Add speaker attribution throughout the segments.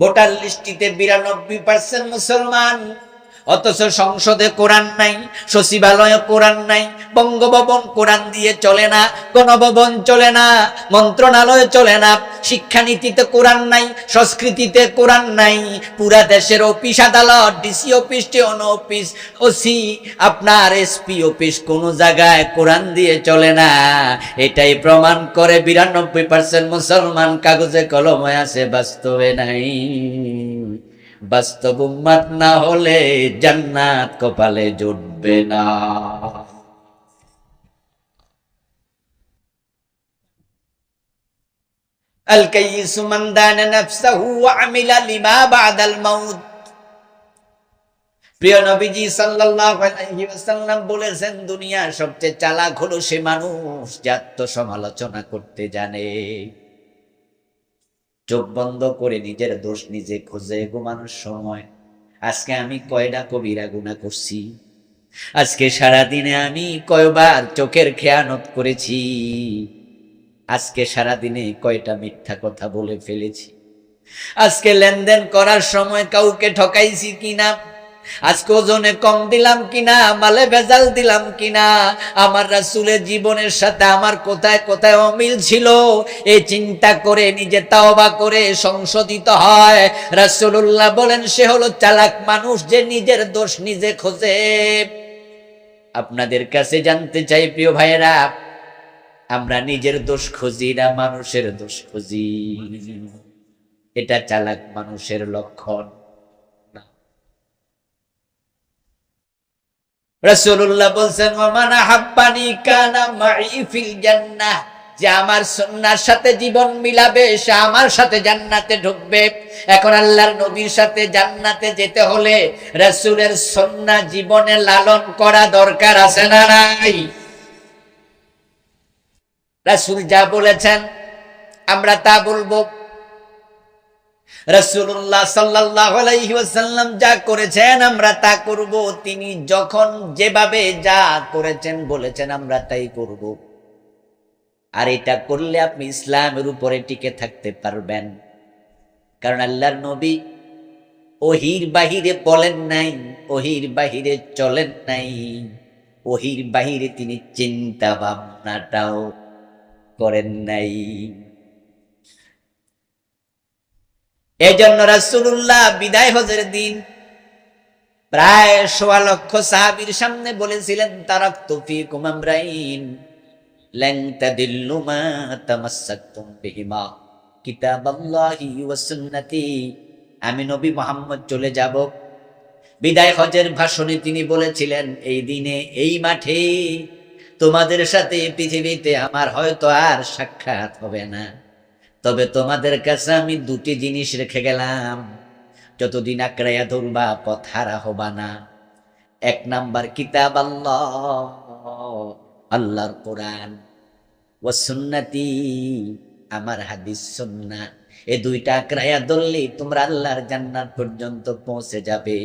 Speaker 1: Voter লিস্টিতে 92% মুসলমান, অথচ সংসদে কোরআন নাই, সচিবালয়ে কোরআন নাই, বঙ্গভবন কোরআন দিয়ে চলে না, গণভবন চলে না, মন্ত্রণালয় চলে না, শিক্ষানীতিতে কোরআন নাই, সংস্কৃতিতে কোরআন নাই, পুরা দেশের অফিস আদালত, ডিসি অফিস, টিওনো অফিস, ওসি, আপনার এসপি অফিস, কোন জায়গায় কোরআন দিয়ে চলে না। এটাই প্রমাণ করে 92% মুসলমান কাগজে কলমে আছে, বাস্তবে নাই। বাস্তব উম্মত না হলে জান্নাত কপালে জুটবে না। আল কাইয়িসু মান দানা নাফসাহু ওয়া আমিলা লিমা বাদাল মাউত। প্রিয় নবীজি সাল্লাল্লাহু আলাইহি ওয়াসাল্লাম বলেছেন, দুনিয়ার সবচেয়ে চালাক হলো সে মানুষ যে আত্মসমালোচনা করতে জানে। চোখ বন্ধ করে নিজের দোষ নিজে খুঁজে ঘুমানোর সময় আজকে আমি কয়টা কবিরা গুনাহ করছি, আজকে সারাদিনে আমি কয়বার চোখের খেয়ানত করেছি, আজকে সারাদিনে কয়টা মিথ্যা কথা বলে ফেলেছি, আজকে লেনদেন করার সময় কাউকে ঠকাইছি কিনা, আজকে ওজনে কম দিলাম কিনা, মালে ভেজাল দিলাম কিনা, আমার রাসূলের জীবনের সাথে আমার কোথায় কোথায় অমিল ছিল, এই চিন্তা করে নিজে তাওবা করে সংশোধিত হয়। রাসূলুল্লাহ বলেন, সে হলো চালাক মানুষ যে নিজের দোষ নিজে খোঁজে। আপনাদের কাছে জানতে চাই প্রিয় ভাইয়েরা, আমরা নিজের দোষ খুঁজি না মানুষের দোষ খুঁজি? এটা চালাক মানুষের লক্ষণ। রাসূলুল্লাহ বলেন, ওমান আহাব্বানি কানা মাই ফিল জান্নাহ, যে আমার সুন্নাহর সাথে জীবন মিলাবে সে আমার সাথে জান্নাতে ঢুকবে। এখন আল্লাহর নবীর সাথে জান্নাতে যেতে হলে রাসূলের সুন্নাহ জীবনে লালন করা দরকার আছে না নাই? রাসূল যা বলেছেন আমরা তা বলবো, রাসূলুল্লাহ সাল্লাল্লাহু আলাইহি ওয়াসাল্লাম যা করেছেন আমরা তা করব, তিনি যখন যেভাবে যা করেছেন বলেছেন আমরা তাই করব। আর এটা করলে আপনি ইসলামের উপরে টিকে থাকতে পারবেন, কারণ আল্লাহর নবী ওহির বাহিরে বলেন নাই, ওহির বাহিরে চলেন নাই, ওহির বাহিরে তিনি চিন্তা ভাবনাটাও করেন নাই। এই জন্য রাসূলুল্লাহ বিদায় হজের দিন প্রায় ১৬ লক্ষ সাহাবীর সামনে বলেছিলেন, তারাকতু ফীকুম আমরাইন লান তাদিল্লু মা তামাসসাকতুম বিহিমা কিতাবাল্লাহি ওয়া সুন্নতি। আমি নবী মুহাম্মদ চলে যাব। বিদায় হজের ভাষণে তিনি বলেছিলেন, এই দিনে এই মাঠে তোমাদের সাথে পৃথিবীতে আমার হয়তো আর সাক্ষাৎ হবে না, তবে তোমাদের কাছে আমি দুটি জিনিস রেখে গেলাম, যতদিন আঁকড়াইয়া ধরবা পথ হারা হবা না। এক নাম্বার কিতাব আল্লাহ, আল্লাহর কোরআন, ওয়া সুন্নতি, আমার হাদিস সুন্নাহ। এই দুইটা আঁকড়াইয়া ধরলে তোমরা আল্লাহর জান্নাত পর্যন্ত পৌঁছে যাবে।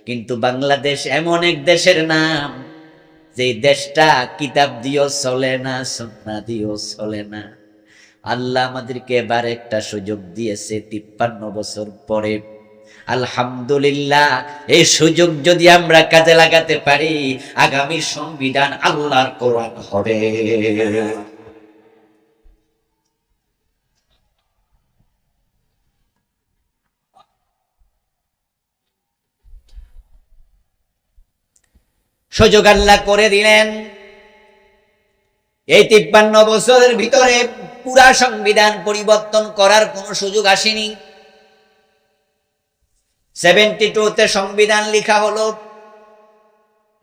Speaker 1: কিন্তু বাংলাদেশ এমন এক দেশের নাম যে দেশটা কিতাব দিয়েও চলে না, সুন্নাহ দিয়েও চলে না। আল্লাহ আমাদেরকে এবার একটা সুযোগ দিয়েছে ৫৩ বছর পরে, আলহামদুলিল্লাহ। এই সুযোগ যদি আমরা কাজে লাগাতে পারি, আগামী সংবিধান আল্লাহর কোরআন হবে। সুযোগ আল্লাহ করে দিলেন। এই ৫৩ বছরের ভিতরে পুরা সংবিধান পরিবর্তন করার কোন সুযোগ আসেনি। 72তে সংবিধান লেখা হলো,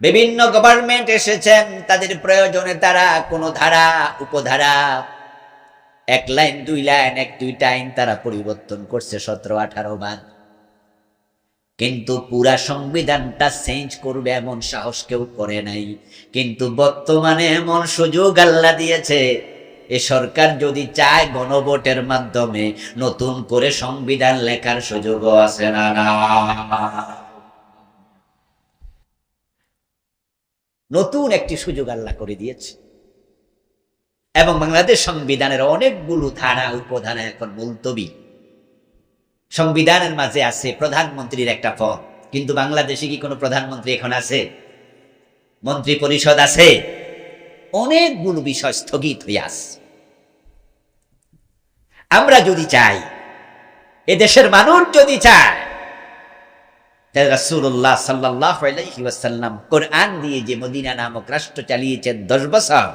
Speaker 1: বিভিন্ন গভর্নমেন্ট এসেছেন, তাদের প্রয়োজনে তারা কোন ধারা উপধারা 1 লাইন 2 লাইন 1-2টা আইন তারা পরিবর্তন করছে 17-18 বার। কিন্তু পুরা সংবিধানটা চেঞ্জ করবে এমন সাহস কেউ করে নাই। কিন্তু বর্তমানে এমন সুযোগ আল্লাহ দিয়েছে, এ সরকার যদি চায় গণভোটের মাধ্যমে নতুন করে সংবিধান লেখার সুযোগও আছে না? নতুন একটি সুযোগ আল্লাহ করে দিয়েছে। এবং বাংলাদেশ সংবিধানের অনেকগুলো ধারা উপধারা এখন মুলতবি। সংবিধানের মাঝে আছে প্রধানমন্ত্রীর একটা পদ, কিন্তু বাংলাদেশে কি কোনো প্রধানমন্ত্রী এখন আছে? মন্ত্রী পরিষদ আছে? অনেকগুলো বিষয় স্থগিত হয়ে আছে। আমরা যদি চাই, এদেশের মানুষ যদি চায়, রাসূলুল্লাহ সাল্লাল্লাহু আলাইহি ওয়াসাল্লাম কোরআন দিয়ে যে মদিনা নামক রাষ্ট্র চালিয়েছেন 10 বছর,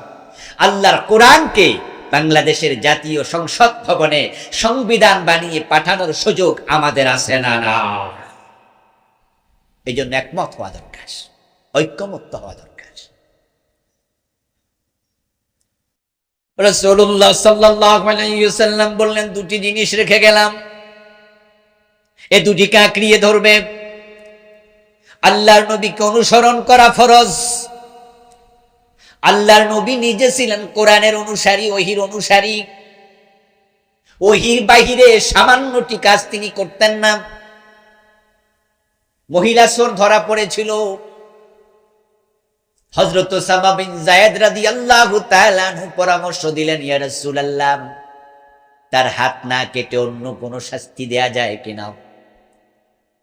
Speaker 1: আল্লাহর কোরআনকে বাংলাদেশের জাতীয় সংসদ ভবনে সংবিধান বানিয়ে পাঠানোর সুযোগ আমাদের আছে না? না। এই জন্য একমত হওয়া দরকার, ঐক্যমত্য হওয়া দরকার। রাসূলুল্লাহ সাল্লাল্লাহু আলাইহি ওয়াসাল্লাম বললেন, দুটি জিনিস রেখে গেলাম, এ দুটিকে আঁকড়িয়ে ধরবে। আল্লাহর নবীকে অনুসরণ করা ফরজ। আল্লাহর নবী নিজে ছিলেন কোরআনের অনুসারী, ওহীর অনুসারী। ওহীর বাহিরে সামান্যটি কাজ তিনি করতেন না। মহিলা চোর ধরা পড়েছিল, হযরত উসামা বিন যায়েদ রাদিয়াল্লাহু তাআলা আনহু পরামর্শ দিলেন, ইয়া রাসূলুল্লাহ, তার হাত না কেটে অন্য কোন শাস্তি দেয়া যায় কিনা?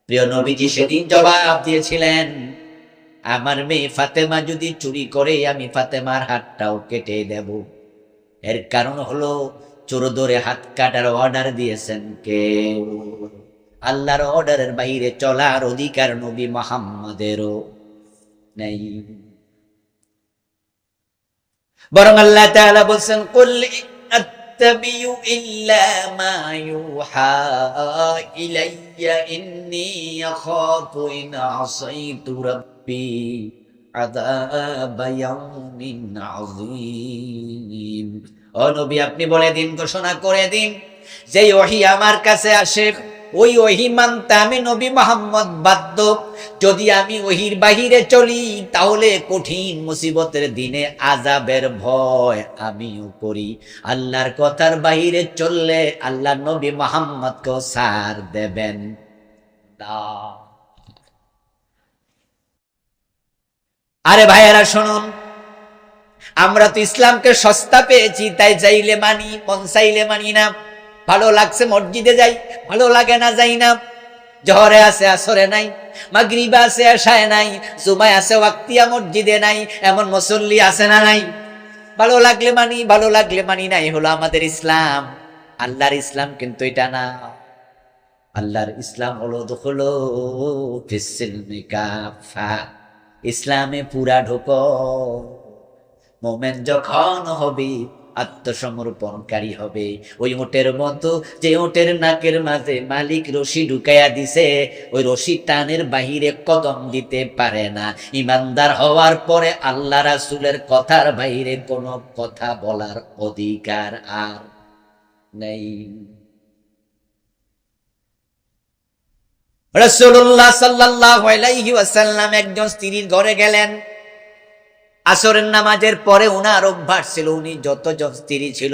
Speaker 1: প্রিয় নবীজি সেদিন জবাব দিয়েছিলেন, আমার মেয়ে ফাতেমা যদি চুরি করে, আমি ফাতেমার হাতটাও কেটে দেব। এর কারণ হলো, চোর ধরে হাত কাটার অর্ডার দিয়েছেন কে? আল্লাহর অর্ডারের বাইরে চলার অধিকার নবী মুহাম্মদেরও নেই। বরং আল্লাহ তাআলা বলেন, কুল আত্তাবিউ ইল্লা মা ইউহা ইলাইয়া ইন্নী আখাফু ইন আসাইতু রাব্বি আযাব ইয়াউমিন আযীম। ও নবী, আপনি বলে দিন, ঘোষণা করে দিন, যে ওহী আমার কাছে আসে, ওই ওহী মানতে আমি নবী মুহাম্মদ বাধ্য। যদি আমি ওহীর বাহিরে চলি, তাহলে কঠিন মুসিবতের দিনে আযাবের ভয় আমিও করি। আল্লাহর কথার বাহিরে চললে আল্লাহ নবী মুহাম্মদকে ছাড় দেবেন না। আরে ভাইয়েরা শুনুন, আমরা তো ইসলামকে সস্তা পেয়েছি, তাই চাইলে মানি, মন চাইলে মানি না। ভালো লাগছে মসজিদে যাই, ভালো লাগে না যাই না। জোহরে আছে আসরে নাই, মাগরিবে আছে এশায় নাই, জুমায় আছে ওয়াক্তিয়া মসজিদে নাই, এমন মুসল্লি আছে না নাই? ভালো লাগলে মানি, ভালো লাগলে মানি না, এই হলো আমাদের ইসলাম। আল্লাহর ইসলাম কিন্তু এটা না। আল্লাহর ইসলাম হলো দুখুলু ফিস-সিলমি কাফা, ইসলামে পুরা ঢোকো। মোমেন যখন হবে, আত্মসমর্পণকারী হবে, ওই ওটের মতো যে ওটের নাকের মাঝে মালিক রশি ঢুকাইয়া দিছে, ওই রশি টানের বাহিরে কদম দিতে পারে না। ইমানদার হওয়ার পরে আল্লাহ রাসূলের কথার বাইরে কোনো কথা বলার অধিকার আর নেই। রাসূলুল্লাহ সাল্লাল্লাহু আলাইহি ওয়াসাল্লাম একজন স্ত্রীর ঘরে গেলেন। আসরের নামাজের পরে উনার অভ্যাস ছিল, উনি যতজন স্ত্রী ছিল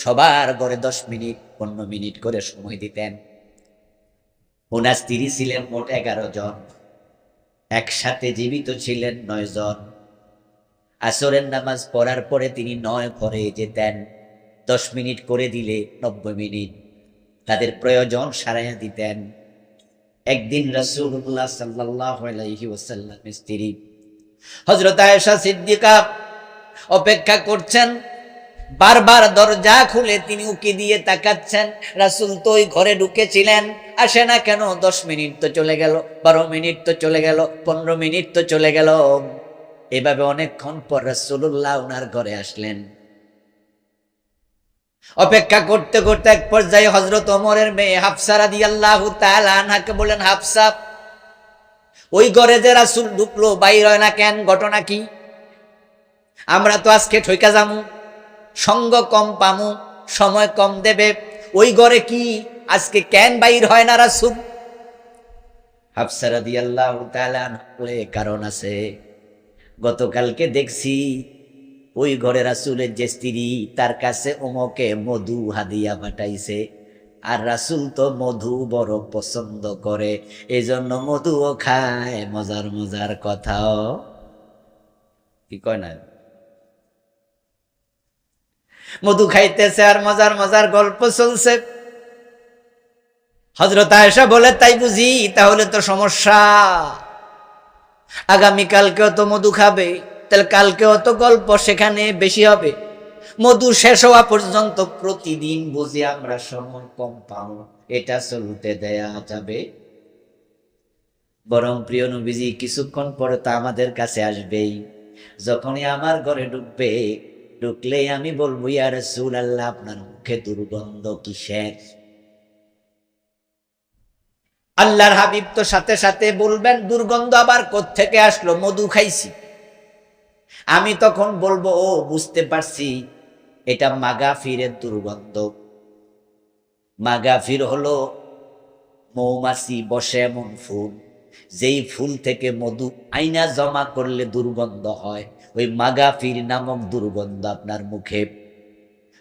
Speaker 1: সবার ঘরে 10 মিনিট 15 মিনিট করে সময় দিতেন। উনার স্ত্রী ছিলেন মোট 11 জন, একসাথে জীবিত ছিলেন 9 জন। আসরের নামাজ পড়ার পরে তিনি 9 ঘরে যেতেন, 10 মিনিট করে দিলে 90 মিনিট তাদের প্রয়োজন সারাইয়া দিতেন। একদিন রাসূলুল্লাহ সাল্লাল্লাহু আলাইহি ওয়াসাল্লামের স্ত্রী হযরত আয়েশা সিদ্দিকা অপেক্ষা করছেন, বারবার দরজা খুলে তিনি উকি দিয়ে তাকাচ্ছেন, রাসূল তো ওই ঘরে ঢুকেছিলেন, আসে না কেন? 10 মিনিট তো চলে গেল, 12 মিনিট তো চলে গেল, 15 মিনিট তো চলে গেল। এভাবে অনেকক্ষণ পর রাসূলুল্লাহ ওনার ঘরে আসলেন। অপেক্ষা করতে করতে এক পর্যায়ে হযরত ওমরের মেয়ে হাফসা রাদিয়াল্লাহু তাআলা আনহাকে বলেন, হাফসা, ওই ঘরে যে রাসূল ঢুকলো, বাইর হয় না কেন? ঘটনা কি? আমরা তো আজকে ঠইকা যামু, সঙ্গ কম পামু, সময় কম দেবে, ওই ঘরে কি আজকে কেন বাইর হয় না রাসূল? হাফসা রাদিয়াল্লাহু তাআলা বলে, কারণ আছে। গতকালকে দেখছি ওই ঘরে রাসূলের যে স্ত্রী, তার কাছে ওমকে মধু হাদিয়া পাঠাইছে, আর রাসূল তো মধু বড় পছন্দ করে, এজন্য মধুও খায়। মজার মজার কথাও কি কয় না, মধু খাইতেছে আর মজার মজার গল্প চলছে। হযরত আয়েশা বলে, তাই বুঝি, তাহলে তো সমস্যা। আগামীকালকেও তো মধু খাবে, তাহলে কালকেও তো গল্প সেখানে বেশি হবে। মধু শেষ হওয়া পর্যন্ত প্রতিদিন বুঝি আমরা সময় কম পাবো, এটা চলতে দেয়া যাবে? বরং প্রিয় নবীজি কিছুক্ষণ পরে তো আমাদের কাছে আসবেই। যখনই আমার ঘরে ঢুকবে, ঢুকলেই আমি বলবো, ইয়া রাসূলুল্লাহ, আপনার মুখে দুর্গন্ধ কিসের? আল্লাহর হাবিব তো সাথে সাথে বলবেন, দুর্গন্ধ আবার কোত্থেকে আসলো? মধু খাইছি। আমি তখন বলবো, ও বুঝতে পারছি, এটা মাগাফিরের দুর্গন্ধ। মাগাফির হলো মৌমাছি বসে এমন ফুল, যেই ফুল থেকে মধু আইনা জমা করলে দুর্গন্ধ হয়, ওই মাগাফির নামক দুর্গন্ধ আপনার মুখে।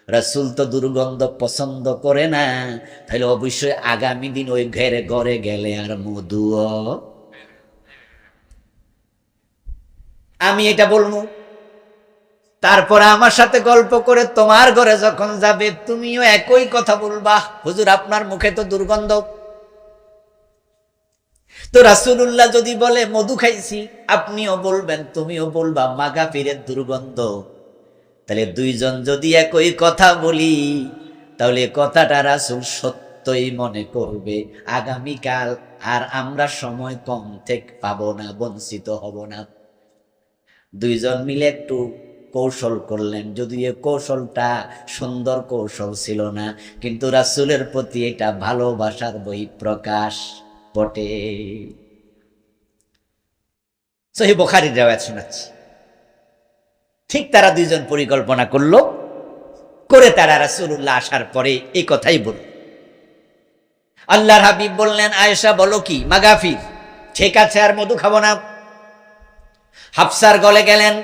Speaker 1: রাসূল তো দুর্গন্ধ পছন্দ করে না, তাহলে অবশ্যই আগামী দিন ওই ঘরে ঘরে গেলে আর মধুও। আমি এটা বলবো, তারপরে আমার সাথে গল্প করে তোমার ঘরে যখন যাবে, তুমিও একই কথা বলবা, হুজুর আপনার মুখে তো দুর্গন্ধ। তো রাসূলুল্লাহ যদি বলে মধু খাইছি, আপনিও বলবেন, তুমিও বলবা মাগাফিরের দুর্গন্ধ। তাহলে দুইজন যদি একই কথা বলি, তাহলে কথাটা রাসূল সত্যই মনে করবে। আগামীকাল আর আমরা সময় কম থেকে পাবো না, বঞ্চিত হব না। দুইজন মিলে একটু কৌশল করলেন, যদি এ কৌশলটা সুন্দর কৌশল ছিল না, কিন্তু রাসূলের প্রতি এটা ভালোবাসার বহিঃপ্রকাশ বটে। সহিহ বুখারীর riwayat শোনাচ্ছি। ঠিক তারা দুইজন পরিকল্পনা করলো, করে তারা রাসূলুল্লাহ আসার পরে এই কথাই বলল। আল্লাহর হাবিব বললেন, আয়েশা বলো কি? মাগাফির। ঠিক আছে, আর মধু খাবো না। হাফসার গলে গেলেন।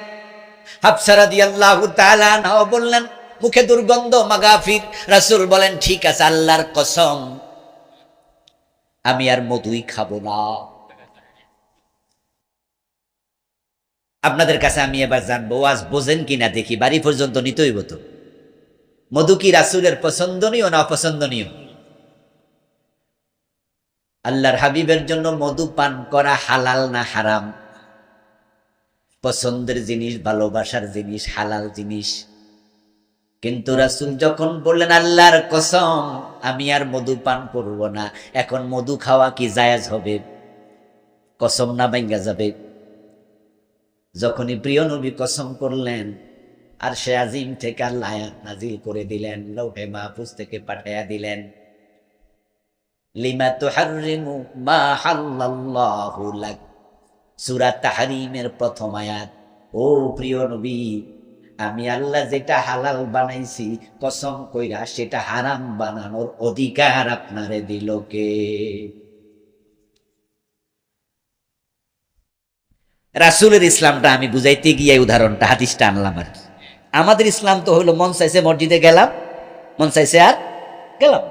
Speaker 1: হাফসা রাদিয়াল্লাহু তাআলা আনহা বললেন, মুখে দুর্গন্ধ, মাগাফির। রাসূল বলেন, ঠিক আছে, আল্লাহর কসম আমি আর মধুই খাবো না। আপনাদের কাছে আমি এবার জানবো, ওয়াজ বোঝেন কিনা দেখি, বাড়ি পর্যন্ত নিতে হইব তো। মধু কি রাসূলের পছন্দনীয় না অপছন্দনীয়? আল্লাহর হাবিবের জন্য মধু পান করা হালাল না হারাম? পছন্দের জিনিস, ভালোবাসার জিনিস, হালাল জিনিস। কিন্তু রাসূল যখন বললেন, আল্লাহর কসম আমি আর মধু পান করব না, এখন মধু খাওয়া কি জায়েজ হবে? কসম না ভাঙ্গা যাবে? যখনই প্রিয় নবী কসম করলেন, আর সে আজিম থেকে আল্লাহ আয়াত নাজিল করে দিলেন, লৌহে মাহফুজ থেকে পাঠাইয়া দিলেন, লিমা তুহাররিমু মা হাল্লাল্লাহু লাক। সূরা তাহরীমের প্রথম আয়াত। ও প্রিয় নবী, আমি আল্লাহ যেটা হালাল বানাইছি, কসম কইরা সেটা হারাম বানানোর অধিকার আপনারে দিল কে? রাসূলের ইসলামটা আমি বুঝাইতে গিয়ে উদাহরণটা, হাদিসটা আনলাম আর কি। আমাদের ইসলাম তো হলো, মন চাইছে মসজিদে গেলাম, মন চাইছে আর গেলাম।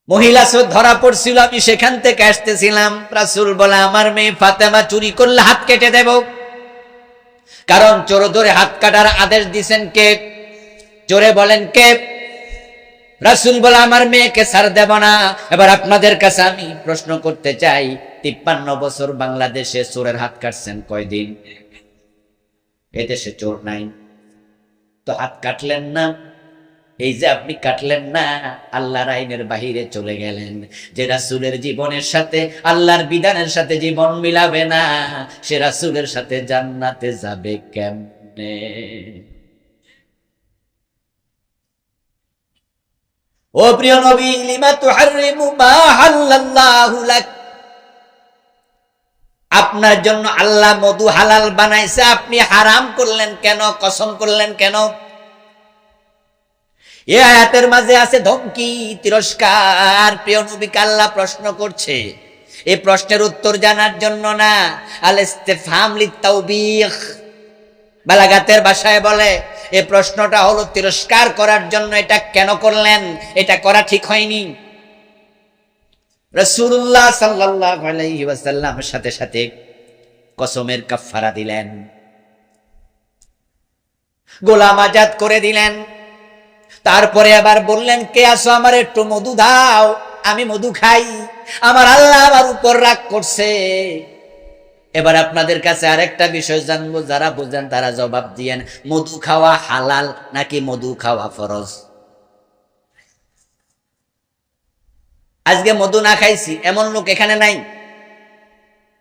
Speaker 1: মহিলা ধরা পড়ছিল, আমি সেখান থেকে আসতেছিলাম, রাসূল বলে, আমার মেয়ে ফাতেমা চুরি করলে হাত কেটে দেব। কারণ চোর ধরে হাত কাটার আদেশ দিয়েছেন কে? জোরে বলেন কে? রাসূল বলে, আমার মেয়েকে ছাড় দেব না। এবার আপনাদের কাছে আমি প্রশ্ন করতে চাই, 53 বছর বাংলাদেশে চোরের হাত কাটছেন কয়দিন? এদেশে চোর নাই, তো হাত কাটলেন না। এই যে আপনি কাটলেন না, আল্লাহর আইনের বাহিরে চলে গেলেন। যে রাসূলের জীবনের সাথে, আল্লাহর বিধানের সাথে জীবন মিলাবে না, সে রাসূলের সাথে জান্নাতে যাবে কেমনে? ও প্রিয় নবী, লিমা তুহাররিমু মা হাল্লাল্লাহু লাক। আপনার জন্য আল্লাহ মধু হালাল বানাইছে, আপনি হারাম করলেন কেন? কসম করলেন কেন? এই আয়াতের মাঝে আছে ধমকি, তিরস্কার। প্রিয় নবীকে আল্লাহ প্রশ্ন করছে, এই প্রশ্নের উত্তর জানার জন্য না, আল ইস্তিফহাম লিতাওবীখ, বালাগাতের ভাষায় বলে এই প্রশ্নটা হলো তিরস্কার করার জন্য। এটা কেন করলেন? এটা করা ঠিক হয়নি। রাসূলুল্লাহ সাল্লাল্লাহু আলাইহি ওয়াসাল্লামের সাথে সাথে কসমের কাফারা দিলেন, গোলাম আজাদ করে দিলেন। তারপরে আবার বললেন, কে আসো আমার একটু মধু দাও, আমি মধু খাই, আমার আল্লাহ আমার উপর রাগ করছে। এবার আপনাদের কাছে আরেকটা বিষয় জানবো, যারা বুঝেন তারা জবাব দিয়েন, মধু খাওয়া হালাল নাকি মধু খাওয়া ফরজ? আজকে মধু না খাইছি এমন লোক এখানে নাই।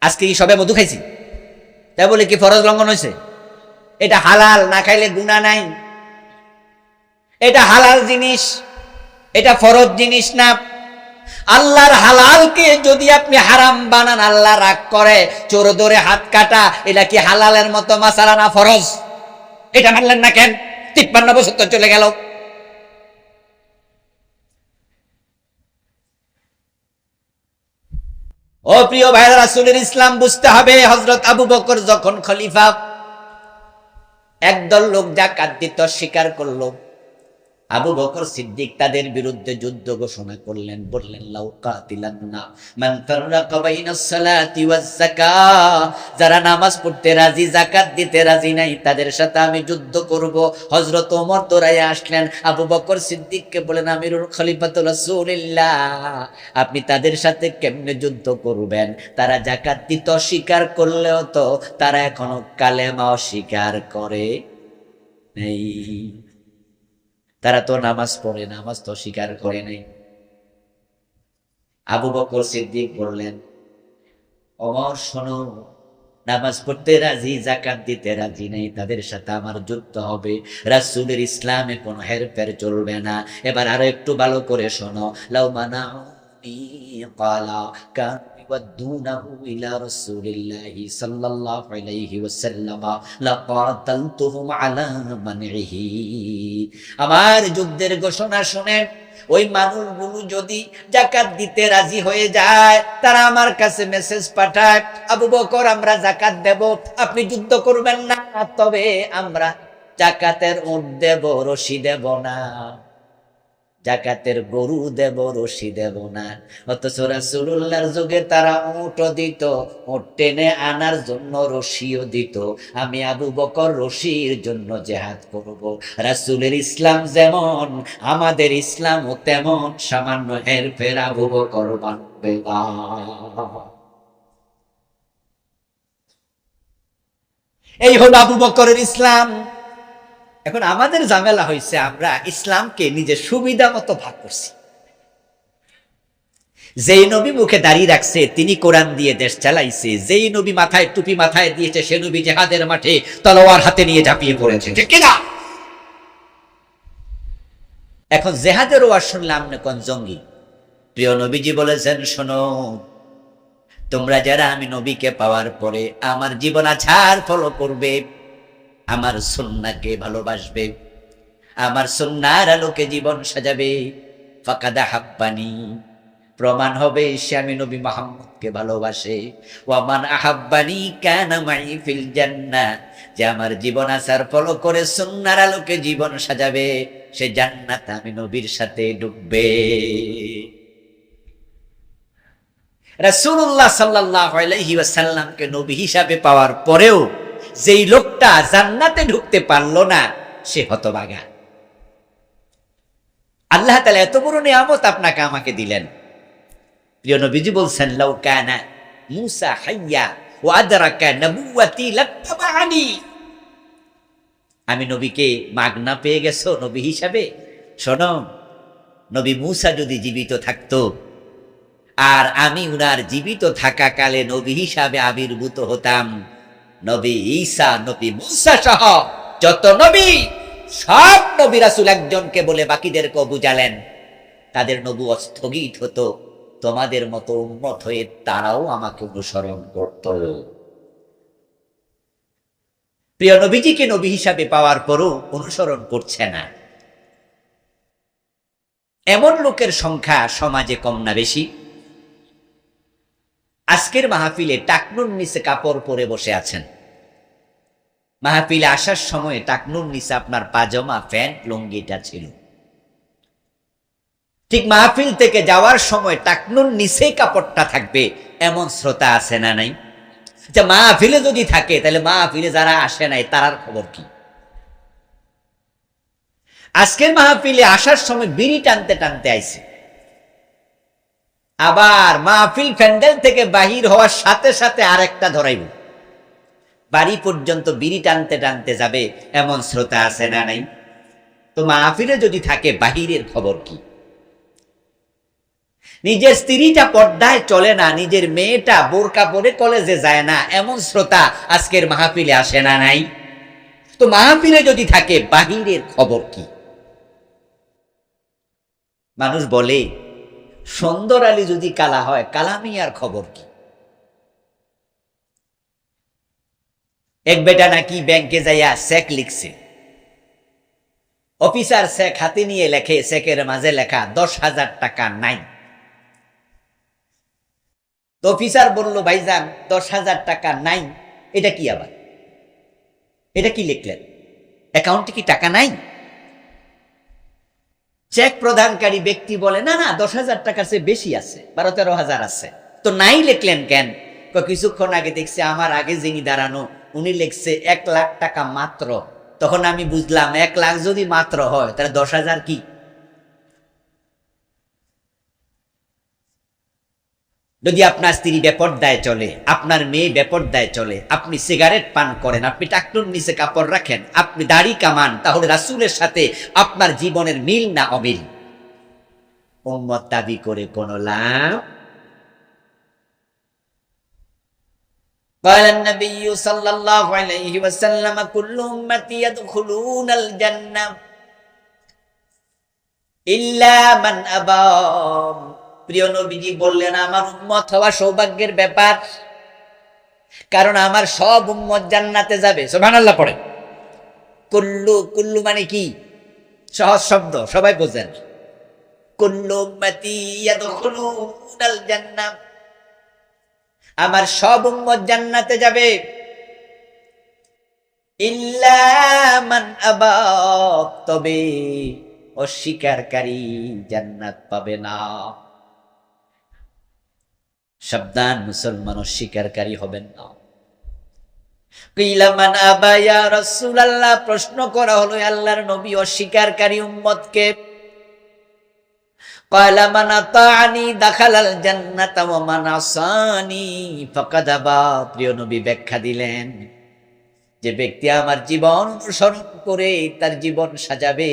Speaker 1: আজকে কি সবে মধু খাইছি তাই বলে কি ফরজ লঙ্ঘন হয়েছে? এটা হালাল, না খাইলে গুনাহ নাই। এটা হালাল জিনিস, এটা ফরজ জিনিস না। আল্লাহর হালালকে যদি আপনি হারাম বানান, আল্লাহ রাগ করে, চোর ধরে হাত কাটা, এটা কি হালালের মতো মাসালা না ফরজ? এটা মানলেন না কেন? 53 বছর তো চলে গেল। ও প্রিয় ভাইরা, রাসূলের ইসলাম বুঝতে হবে। হযরত আবু বকর যখন খলিফা, একদল লোক যাকাত দিতে অস্বীকার করলো। আবু বকর সিদ্দিক তাদের বিরুদ্ধে যুদ্ধ ঘোষণা করলেন, বললেন লাউ কাতিলান্না মান ফাররাকা বাইনাস সালাতি ওয়াজ যাকাত, যারা নামাজ পড়তে রাজি যাকাত দিতে রাজি নাই তাদের সাথে আমি যুদ্ধ করব। হযরত ওমর দৌড়াইয়া আসলেন, আবু বকর সিদ্দিককে বলেন, আমিরুল খলিফাতুর রাসূলুল্লাহ, আপনি তাদের সাথে কেমনে যুদ্ধ করবেন? তারা যাকাত দিতে অস্বীকার করলেও তো তারা এখনো কালেমা অস্বীকার করে নেই, তারা তো নামাজ পড়ে, নামাজ তো স্বীকার করে নাই। আবু বকর সিদ্দিক বললেন, ওমর শোনো, নামাজ পড়তে রাজি যাকাত দিতে রাজি নেই, তাদের সাথে আমার যুদ্ধ হবে। রাসূলের ইসলামে কোনো হেরফের চলবে না। এবার আরো একটু ভালো করে শোনো, লাউ মানাউনি ক্বালা কান ইওয়াদুনাহু ইলা রাসূলিল্লাহি সাল্লাল্লাহু আলাইহি ওয়াসাল্লাম লাকাতালতুহুম আলা মানইহি। আমার যুদ্ধের ঘোষণা শুনে ওই মানুষগুলো যদি যাকাত দিতে রাজি হয়ে যায়, তারা আমার কাছে মেসেজ পাঠায়, আবু বকর আমরা যাকাত দেব, আপনি যুদ্ধ করবেন না, তবে আমরা যাকাতের উট দেব, রশি দেব না, যাকাতের গরু দেব, রশি দেব না। অথচ রাসূলুল্লাহর যুগে তারা উটও দিত, উট টেনে আনার জন্য রশিও দিত। আমি আবু বকর রশির জন্য জিহাদ করব। রাসূলের ইসলাম যেমন, আমাদের ইসলামও তেমন, সামান্য হেরফের আবু বকর মানবে না। এই হলো আবু বকরের ইসলাম। এখন আমাদের ঝামেলা হয়েছে, আমরা ইসলামকে নিজের সুবিধা মতো ভাগ করছি। যেই নবী মুখে দাঁড়িয়ে রাখছে তিনি কোরআন দিয়ে দেশ চালাইছে, যেই নবী মাথায় টুপি মাথায় দিয়েছে সে নবী জিহাদের মাঠে তলোয়ার হাতে নিয়ে ঝাঁপিয়ে পড়েছে, ঠিক কিনা? এখন জিহাদের ওয়াজ শুনলাম না কোন জঙ্গি? প্রিয় নবীজি বলেছেন, শোনো, তোমরা যারা আমি নবীকে পাওয়ার পরে আমার জীবন আছাড় ফলো করবে, আমার সুন্নাহকে ভালোবাসবে, আমার সুন্নাহর আলোকে জীবন সাজাবে, ফাকাদ আহাব্বানি, প্রমাণ হবে সে আমি নবী মুহাম্মদকে ভালোবাসে। ওয়া মান আহাব্বানি কানা মাই ফিল জান্নাহ, যে আমার জীবন আছাড় ফলো করে সুন্নাহর আলোকে জীবন সাজাবে, সে জান্নাতে আমি নবীর সাথে ঢুকবে। রাসূলুল্লাহ সাল্লাল্লাহু আলাইহি ওয়াসাল্লামকে নবী হিসাবে পাওয়ার পরেও যেই লোকটা জান্নাতে ঢুকতে পারলো না, সে হতভাগা। আল্লাহ তাআলা এত বড় নিয়ামত আপনাকে আমাকে দিলেন। প্রিয় নবীজি বলছেন, লাউ কানা মূসা হাইয়া ওয়া আদরাকা নবুওয়াতি লাত্তাবাআনি, আমি নবীকে মাগনা পেয়ে গেছো নবী হিসাবে। শোনো, নবী মূসা যদি জীবিত থাকতো আর আমি উনার জীবিত থাকাকালে নবী হিসাবে আবির্ভূত হতাম, নবী ঈসা, নবী মূসা সহ যত নবী, সব নবী রাসূল একজনকে বলে বাকিদেরকে বুঝালেন, তাদের নবুয়ত স্থগিত হতো, তোমাদের মতো উম্মত হয়ে তারাও আমাকে অনুসরণ করত। প্রিয় নবীজিকে নবী হিসাবে পাওয়ার পরও অনুসরণ করছে না, এমন লোকের সংখ্যা সমাজে কম না বেশি? আজকের মাহফিলে টাকনুর নিচে কাপড় পরে বসে আছেন, মাহফিলে আসার সময় টাকনুর নিচে আপনার পাজামা প্যান্ট লুঙ্গিটা ছিল, ঠিক মাহফিল থেকে যাওয়ার সময় টাকনুর নিচে কাপড়টা থাকবে, এমন শ্রোতা আছে না নাই? আচ্ছা, মাহফিলে যদি থাকে তাহলে মাহফিলে যারা আসে নাই তারার খবর কি? আজকের মাহফিলে আসার সময় বিড়ি টানতে টানতে আইছে, আবার মাহফিল প্যান্ডেল থেকে বাহির হওয়ার সাথে সাথে আরেকটা ধরাইব, বাড়ি পর্যন্ত বিড়ি টানতে টানতে যাবে, এমন শ্রোতা আছে না নাই? তো মাহফিলে যদি থাকে বাহিরের খবর কি? নিজের স্ত্রীটা পর্দায় চলে না, নিজের মেয়েটা বোরকা পরে কলেজে যায় না, এমন শ্রোতা আজকের মাহফিলে আসে না নাই? তো মাহফিলে যদি থাকে বাহিরের খবর কি? মানুষ বলে সুন্দর আলী যদি কালা হয়, কালামিয়ার খবর কি? এক বেটা নাকি ব্যাংকে যাইয়া চেক লিখছে, অফিসার চেক হাতে নিয়ে লেখে, চেকের মাঝে লেখা 10,000 টাকা নাই। তো অফিসার বলল, ভাইজান 10,000 টাকা নাই, এটা কি আবার, এটা কি লিখলেন, অ্যাকাউন্টে কি টাকা নাই? চেক প্রদানকারী ব্যক্তি বলে, না না, 10,000 টাকার চেয়ে বেশি আছে, 12-13,000 আছে। তো নাই লিখলেন কেন? কিছুক্ষণ আগে দেখছি আমার আগে যিনি দাঁড়ানো উনি লিখছে 1 লাখ টাকা মাত্র। তখন আমি বুঝলাম 1 লাখ যদি মাত্র হয় তাহলে 10,000 কি? যদি আপনার স্ত্রী বেপরদায় চলে, আপনার মেয়ে বেপরদায় চলে, আপনি সিগারেট পান করেন, আপনি টাকনুর নিচে কাপড় রাখেন, আপনি দাড়ি কামান, তাহলে রাসূলের সাথে আপনার জীবনের মিল না অমিল? উম্মত দাবি করে কোন লাভ? قال النبي صلى الله عليه وسلم كل امتي يدخلون الجنه الا من ابى। প্রিয় নবীজি বললেন, আমার উম্মত হওয়া সৌভাগ্যের ব্যাপার, কারণ আমার সব উম্মত জান্নাতে যাবে। সুবহানাল্লাহ পড়ে। কুল্লু, কুল্লু মানে কি? সহজ শব্দ, সবাই বোঝেন। কুল্লু উম্মতি ইয়াদখুলুনাল জান্নাহ, আমার সব উম্মত জান্নাতে যাবে। ইল্লা মান আবা, তবে অস্বীকারী জান্নাত পাবে না। সাবধান, মুসলমান অস্বীকারী হবেন না। কিলা মান আবা ইয়া রাসূলুল্লাহ, প্রশ্ন করা হলো, আল্লাহর নবী অস্বীকারী উম্মতকে। ক্বালা মান আতাআনি দাখালাল জান্নাতা ওয়া মান আসানি ফাকাদ আবা। প্রিয় নবী ব্যাখ্যা দিলেন, যে ব্যক্তি আমার জীবন অনুসরণ করে তার জীবন সাজাবে,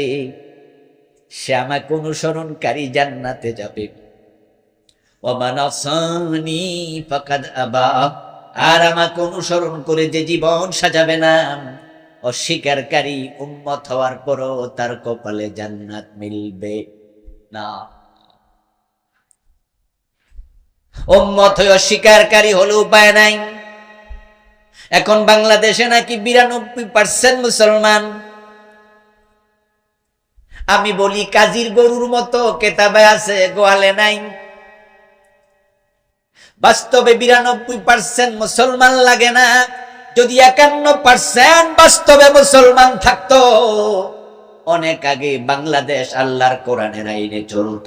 Speaker 1: সে আমাকে অনুসরণকারী জান্নাতে যাবে। ওয়া মান আসানি ফাকাদ আবা, আর আমাকে অনুসরণ করে যে জীবন সাজাবে না, অস্বীকারী উম্মত হওয়ার পরও তার কপালে জান্নাত মিলবে না। উম্মত হয়ে অস্বীকারী হলে উপায় নাই। এখন বাংলাদেশে নাকি 92% মুসলমান। আমি বলি, কাজীর গরুর মতো কেতাবে আছে, গোয়ালে নাই। বাস্তবে 92% মুসলমান লাগে না। যদি 51% বাস্তবে মুসলমান থাকতো, অনেক আগে বাংলাদেশ আল্লাহর কোরআনের আইনে চলত।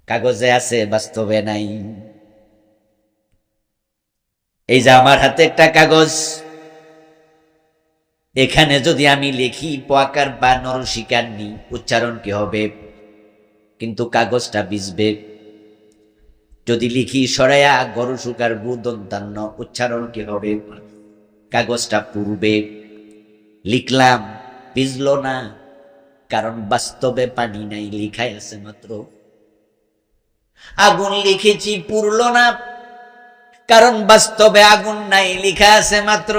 Speaker 1: কাগজে আছে, বাস্তবে নাই। এই যে আমার হাতে একটা কাগজ, এখানে যদি আমি লিখি পোয়াকার বা নরসিকার নি, উচ্চারণ কি হবে? কিন্তু কাগজটা ভিজবে। যদি লিখি সরায়া গরু সুকার গু দন্তান্ন, উচ্চারণ কি হবে? কাগজটা পুড়বে। লিখলাম, ভিজলো না, কারণ বাস্তবে পানি নাই, লিখাই আছে মাত্র। আগুন লিখেছি, পুড়লো না, কারণ বাস্তবে আগুন নাই, লিখা আছে মাত্র।